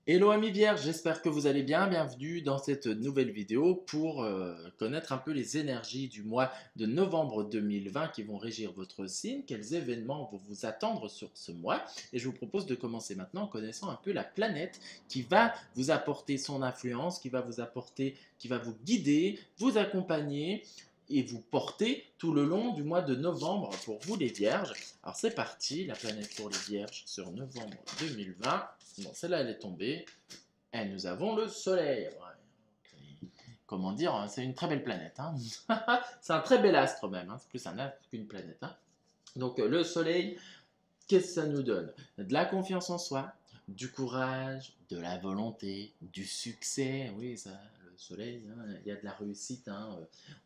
Hello amis vierges, j'espère que vous allez bien. Bienvenue dans cette nouvelle vidéo pour connaître un peu les énergies du mois de novembre 2020 qui vont régir votre signe, quels événements vont vous attendre sur ce mois. Et je vous propose de commencer maintenant en connaissant un peu la planète qui va vous apporter son influence, qui va vous apporter, qui va vous guider, vous accompagner et vous porter tout le long du mois de novembre pour vous les vierges. Alors c'est parti, la planète pour les vierges sur novembre 2020. Bon, celle-là, elle est tombée. Et nous avons le Soleil. Ouais. Comment dire, hein, c'est une très belle planète. Hein. C'est un très bel astre même. Hein. C'est plus un astre qu'une planète. Hein. Donc le Soleil, qu'est-ce que ça nous donne? De la confiance en soi, du courage, de la volonté, du succès. Oui, ça, le Soleil, hein, il y a de la réussite. Hein.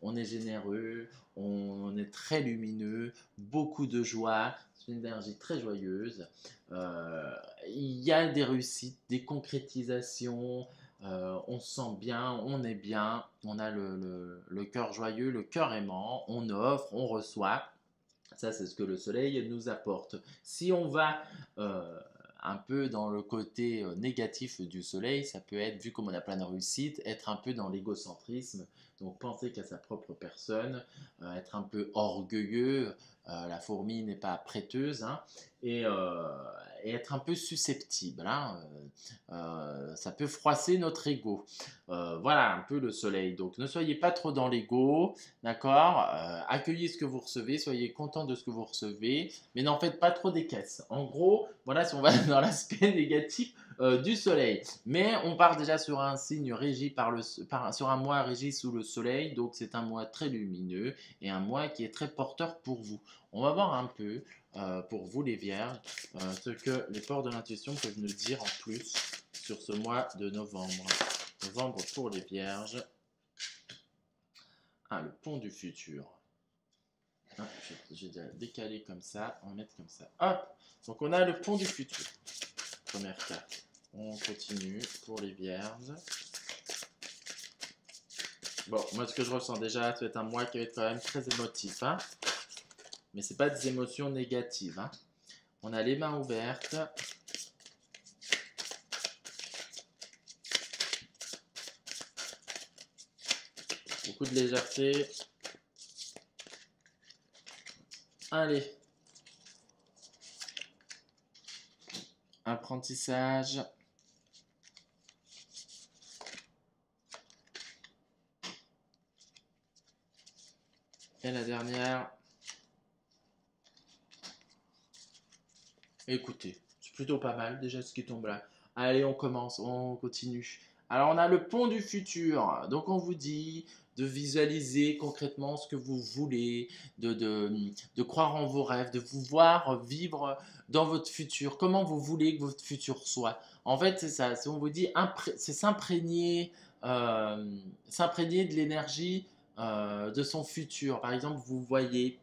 On est généreux, on est très lumineux, beaucoup de joie. C'est une énergie très joyeuse. Euh, il y a des réussites, des concrétisations. On se sent bien, on est bien, on a le cœur joyeux, le cœur aimant, on offre, on reçoit. Ça, c'est ce que le soleil nous apporte. Si on va un peu dans le côté négatif du soleil, ça peut être, vu comme on a plein de réussite, être un peu dans l'égocentrisme, donc penser qu'à sa propre personne, être un peu orgueilleux, la fourmi n'est pas prêteuse, hein, et, euh, et être un peu susceptible. Hein, ça peut froisser notre ego. Voilà un peu le soleil. Donc ne soyez pas trop dans l'ego, d'accord. Accueillez ce que vous recevez, soyez content de ce que vous recevez, mais n'en faites pas trop des caisses. En gros, voilà si on va dans l'aspect négatif du soleil. Mais on part déjà sur un signe régi sur un mois régi sous le soleil, donc c'est un mois très lumineux et un mois qui est très porteur pour vous. On va voir un peu pour vous les vierges ce que les ports de l'intuition peuvent nous dire en plus sur ce mois de novembre. Novembre pour les vierges. Ah, le pont du futur. Ah, j'ai déjà décalé comme ça, on va mettre comme ça. Hop. Donc on a le pont du futur. Première carte. On continue pour les vierges. Bon, moi ce que je ressens déjà, ça va être un mois qui va être quand même très émotif. Hein, mais c'est pas des émotions négatives. Hein. On a les mains ouvertes. Beaucoup de légèreté. Allez. Apprentissage. Et la dernière. Écoutez, c'est plutôt pas mal déjà ce qui tombe là. Allez, on commence, on continue. Alors, on a le pont du futur. Donc, on vous dit de visualiser concrètement ce que vous voulez, de croire en vos rêves, de vous voir vivre dans votre futur, comment vous voulez que votre futur soit. En fait, c'est ça. On vous dit, c'est s'imprégner de l'énergie de son futur. Par exemple, vous voyez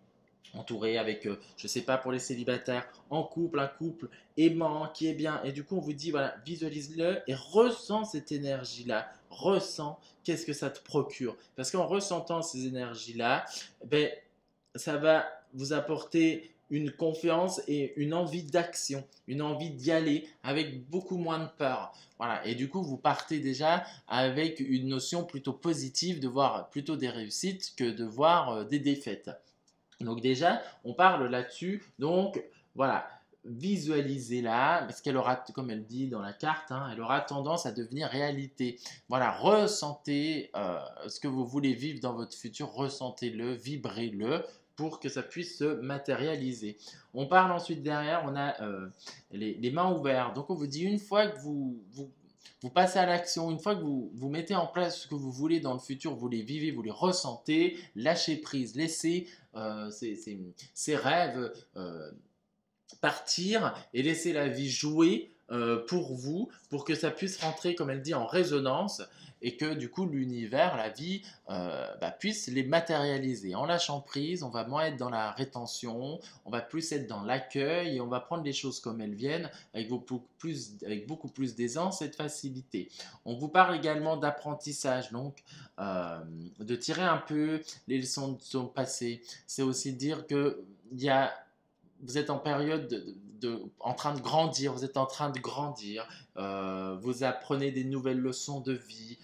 entouré avec, je sais pas, pour les célibataires, en couple, un couple aimant, qui est bien. Et du coup, on vous dit, voilà, visualise-le et ressens cette énergie-là. Ressens qu'est-ce que ça te procure. Parce qu'en ressentant ces énergies-là, ben, ça va vous apporter une confiance et une envie d'action, une envie d'y aller avec beaucoup moins de peur. Voilà. Et du coup, vous partez déjà avec une notion plutôt positive de voir plutôt des réussites que de voir des défaites. Donc déjà, on parle là-dessus. Donc voilà, visualisez-la, parce qu'elle aura, comme elle dit dans la carte, hein, elle aura tendance à devenir réalité. Voilà, ressentez ce que vous voulez vivre dans votre futur, ressentez-le, vibrez-le pour que ça puisse se matérialiser. On parle ensuite derrière, on a les mains ouvertes. Donc on vous dit une fois que vous passez à l'action, une fois que vous mettez en place ce que vous voulez dans le futur, vous les vivez, vous les ressentez, lâchez prise, laissez ces rêves partir et laisser la vie jouer pour vous, pour que ça puisse rentrer, comme elle dit, en résonance et que du coup l'univers, la vie, puisse les matérialiser. En lâchant prise, on va moins être dans la rétention, on va plus être dans l'accueil et on va prendre les choses comme elles viennent avec beaucoup plus d'aisance et de facilité. On vous parle également d'apprentissage, donc de tirer un peu les leçons de son passé. C'est aussi dire que il y a vous êtes en période en train de grandir, vous êtes en train de grandir, vous apprenez des nouvelles leçons de vie.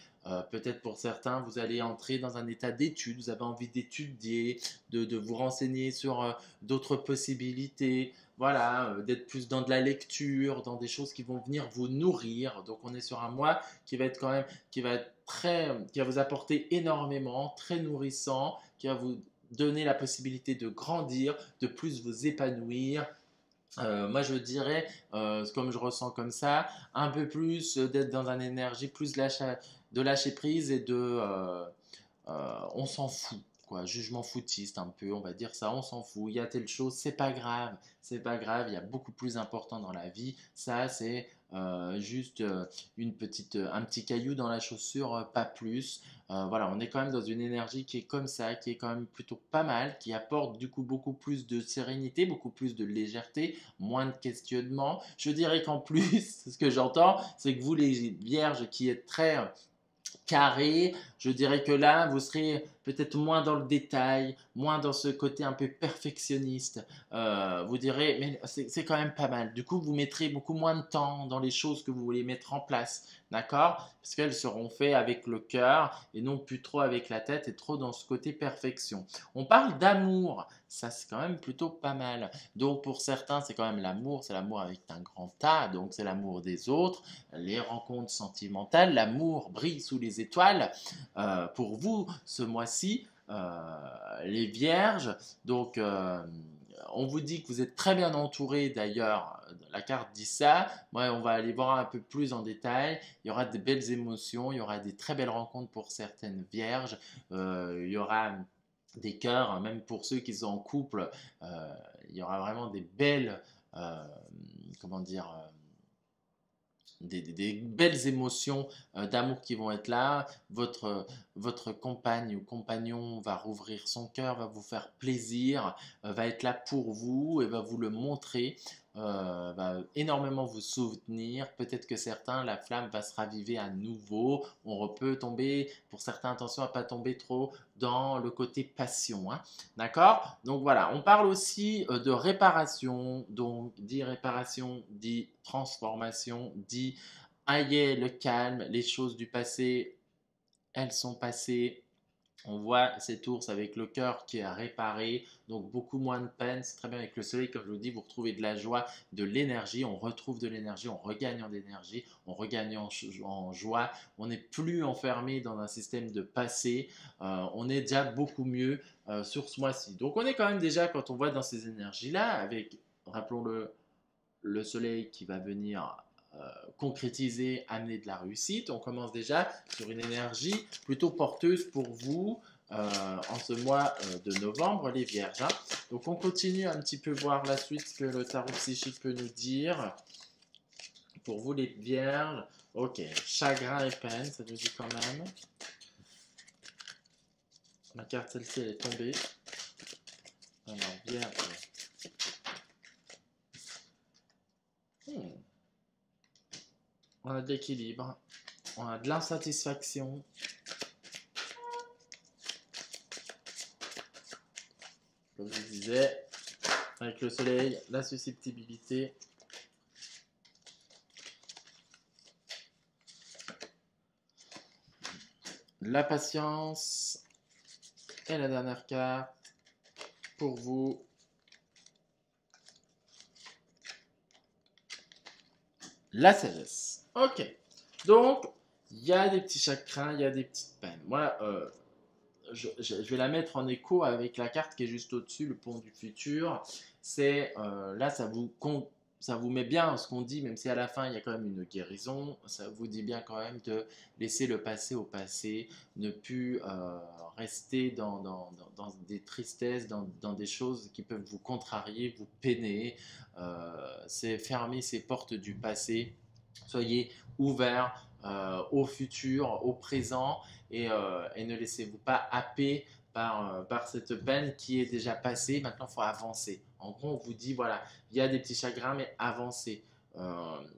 Peut-être pour certains, vous allez entrer dans un état d'étude, vous avez envie d'étudier, de vous renseigner sur d'autres possibilités, voilà, d'être plus dans de la lecture, dans des choses qui vont venir vous nourrir. Donc on est sur un mois qui va être quand même, qui va être qui va vous apporter énormément, très nourrissant, qui va vous donner la possibilité de grandir, de plus vous épanouir. Moi, je dirais, comme je ressens comme ça, un peu plus d'être dans une énergie plus de lâcher prise et on s'en fout, quoi. Jugement foutiste un peu, on va dire ça, on s'en fout. Il y a telle chose, c'est pas grave, il y a beaucoup plus important dans la vie. Ça, c'est juste un petit caillou dans la chaussure, pas plus. Voilà, on est quand même dans une énergie qui est comme ça, qui est quand même plutôt pas mal, qui apporte du coup beaucoup plus de sérénité, beaucoup plus de légèreté, moins de questionnement. Je dirais qu'en plus, ce que j'entends, c'est que vous les vierges qui êtes très carré, je dirais que là, vous serez peut-être moins dans le détail, moins dans ce côté un peu perfectionniste. Vous direz, mais c'est quand même pas mal. Du coup, vous mettrez beaucoup moins de temps dans les choses que vous voulez mettre en place, d'accord? Parce qu'elles seront faites avec le cœur et non plus trop avec la tête et trop dans ce côté perfection. On parle d'amour, ça c'est quand même plutôt pas mal. Donc pour certains, c'est quand même l'amour, c'est l'amour avec un grand A, donc c'est l'amour des autres, les rencontres sentimentales, l'amour brille sous les étoiles. Pour vous, ce mois-ci, les vierges, donc on vous dit que vous êtes très bien entouré d'ailleurs, la carte dit ça. Ouais, on va aller voir un peu plus en détail. Il y aura des belles émotions, il y aura des très belles rencontres pour certaines vierges. Il y aura des cœurs, hein, même pour ceux qui sont en couple. Il y aura vraiment des belles, euh, comment dire, des belles émotions d'amour qui vont être là. Votre compagne ou compagnon va rouvrir son cœur, va vous faire plaisir, va être là pour vous et va vous le montrer, va énormément vous soutenir. Peut-être que certains, la flamme va se raviver à nouveau. On peut tomber, pour certains, attention à ne pas tomber trop dans le côté passion, hein. D'accord? Donc voilà, on parle aussi de réparation. Donc, dit réparation, dit transformation, dit aïe, le calme, les choses du passé, elles sont passées. On voit cette ours avec le cœur qui est réparé, donc beaucoup moins de peine. C'est très bien avec le soleil, comme je vous dis, vous retrouvez de la joie, de l'énergie. On retrouve de l'énergie, on regagne en énergie, on regagne en joie. On n'est plus enfermé dans un système de passé. On est déjà beaucoup mieux sur ce mois-ci. Donc on est quand même déjà, quand on voit dans ces énergies-là, avec, rappelons-le, le soleil qui va venir concrétiser, amener de la réussite. On commence déjà sur une énergie plutôt porteuse pour vous en ce mois de novembre, les vierges, hein. Donc on continue un petit peu voir la suite, ce que le tarot psychique peut nous dire. Pour vous les vierges, ok, chagrin et peine, ça nous dit quand même. La carte celle-ci elle est tombée. Alors vierge. On a de l'équilibre, on a de l'insatisfaction. Comme je disais, avec le soleil, la susceptibilité. La patience. Et la dernière carte pour vous. La sagesse. Ok. Donc, il y a des petits chagrins, il y a des petites peines. Moi, je vais la mettre en écho avec la carte qui est juste au-dessus, le pont du futur. C'est là, ça vous met bien ce qu'on dit, même si à la fin il y a quand même une guérison. Ça vous dit bien quand même de laisser le passé au passé, ne plus rester dans des tristesses, dans des choses qui peuvent vous contrarier, vous peiner. C'est fermer ces portes du passé. Soyez ouverts au futur, au présent et ne laissez-vous pas happer par cette peine qui est déjà passée. Maintenant, il faut avancer. En gros, on vous dit, voilà, il y a des petits chagrins, mais avancez.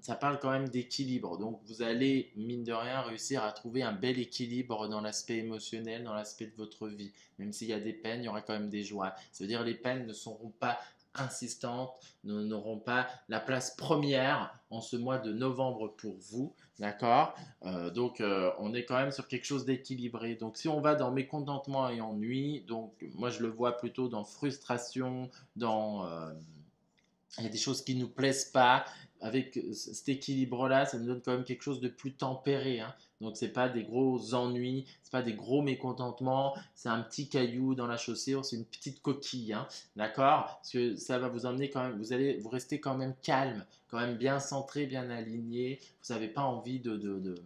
Ça parle quand même d'équilibre. Donc, vous allez, mine de rien, réussir à trouver un bel équilibre dans l'aspect émotionnel, dans l'aspect de votre vie. Même s'il y a des peines, il y aura quand même des joies. Ça veut dire que les peines ne seront pas insistantes, n'auront pas la place première en ce mois de novembre pour vous, d'accord? On est quand même sur quelque chose d'équilibré. Donc, si on va dans mécontentement et ennui, donc moi je le vois plutôt dans frustration, dans il y a des choses qui ne nous plaisent pas. Avec cet équilibre-là, ça nous donne quand même quelque chose de plus tempéré, hein. Donc, c'est pas des gros ennuis, c'est pas des gros mécontentements, c'est un petit caillou dans la chaussure, c'est une petite coquille, hein, d'accord? Parce que ça va vous emmener quand même, vous restez quand même calme, quand même bien centré, bien aligné. Vous n'avez pas envie de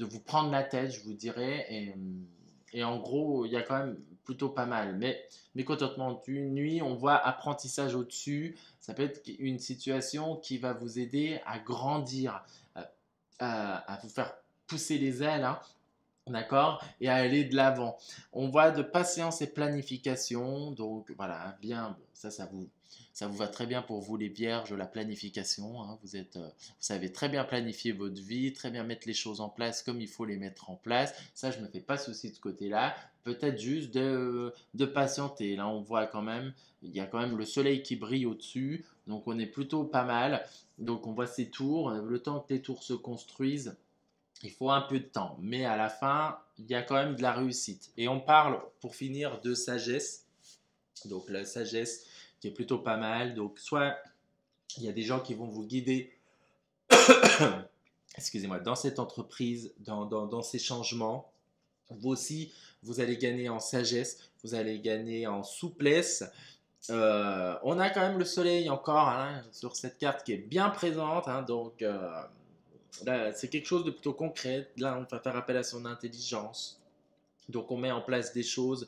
vous prendre la tête, je vous dirais. Et en gros, il y a quand même plutôt pas mal. Mais mécontentement d'une nuit, on voit apprentissage au-dessus. Ça peut être une situation qui va vous aider à grandir, à vous faire pousser les ailes, hein, d'accord, et à aller de l'avant. On voit de patience et planification, donc voilà, bien, bon, ça vous va très bien pour vous les vierges, la planification, hein. Vous savez très bien planifier votre vie, très bien mettre les choses en place comme il faut les mettre en place. Ça, je ne me fais pas souci de ce côté-là. Peut-être juste de patienter. Là, on voit quand même, il y a quand même le soleil qui brille au-dessus, donc on est plutôt pas mal. Donc on voit ces tours, le temps que les tours se construisent, il faut un peu de temps, mais à la fin, il y a quand même de la réussite. Et on parle, pour finir, de sagesse. Donc la sagesse qui est plutôt pas mal. Donc soit il y a des gens qui vont vous guider, excusez-moi, dans cette entreprise, dans ces changements. Vous aussi, vous allez gagner en sagesse, vous allez gagner en souplesse. On a quand même le soleil encore, hein, sur cette carte qui est bien présente, hein, là, c'est quelque chose de plutôt concret. Là, on va faire appel à son intelligence. Donc, on met en place des choses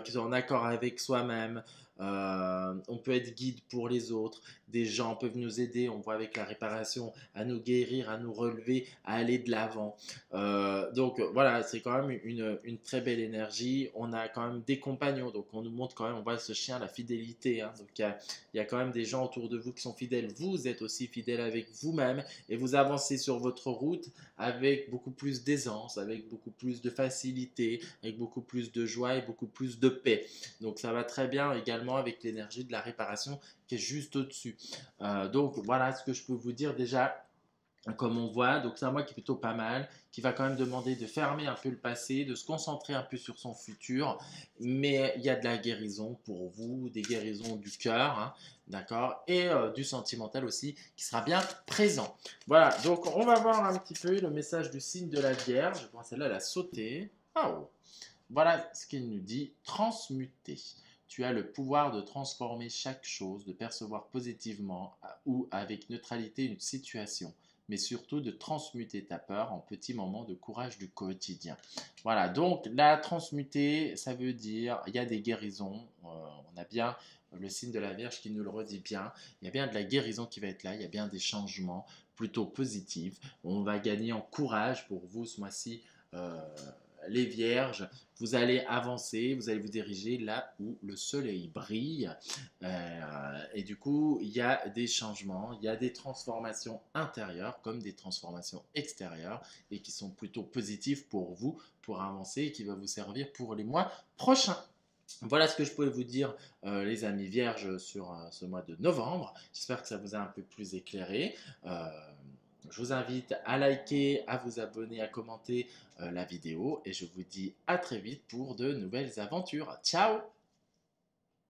qui sont en accord avec soi-même. On peut être guide pour les autres. Des gens peuvent nous aider. On voit avec la réparation à nous guérir, à nous relever, à aller de l'avant. Voilà, c'est quand même une très belle énergie. On a quand même des compagnons. Donc, on nous montre quand même, on voit ce chien, la fidélité, hein. Donc, il y a quand même des gens autour de vous qui sont fidèles. Vous êtes aussi fidèle avec vous-même et vous avancez sur votre route avec beaucoup plus d'aisance, avec beaucoup plus de facilité, avec beaucoup plus de joie et beaucoup plus de paix. Donc ça va très bien également avec l'énergie de la réparation qui est juste au-dessus. Donc voilà ce que je peux vous dire déjà. Comme on voit, donc c'est un mois qui est plutôt pas mal, qui va quand même demander de fermer un peu le passé, de se concentrer un peu sur son futur, mais il y a de la guérison pour vous, des guérisons du cœur, hein, d'accord, et du sentimental aussi, qui sera bien présent. Voilà, donc on va voir un petit peu le message du signe de la Vierge. Bon, celle-là, elle a sauté. Oh. Voilà ce qu'il nous dit, transmuter. Tu as le pouvoir de transformer chaque chose, de percevoir positivement ou avec neutralité une situation, mais surtout de transmuter ta peur en petits moments de courage du quotidien. Voilà, donc la transmuter, ça veut dire, il y a des guérisons, on a bien le signe de la Vierge qui nous le redit bien, il y a bien de la guérison qui va être là, il y a bien des changements plutôt positifs, on va gagner en courage pour vous ce mois-ci. euh, les vierges, vous allez avancer, vous allez vous diriger là où le soleil brille. Et du coup, il y a des changements, il y a des transformations intérieures comme des transformations extérieures et qui sont plutôt positives pour vous, pour avancer et qui va vous servir pour les mois prochains. Voilà ce que je pouvais vous dire, les amis vierges, sur ce mois de novembre. J'espère que ça vous a un peu plus éclairé. Euh, je vous invite à liker, à vous abonner, à commenter la vidéo et je vous dis à très vite pour de nouvelles aventures. Ciao!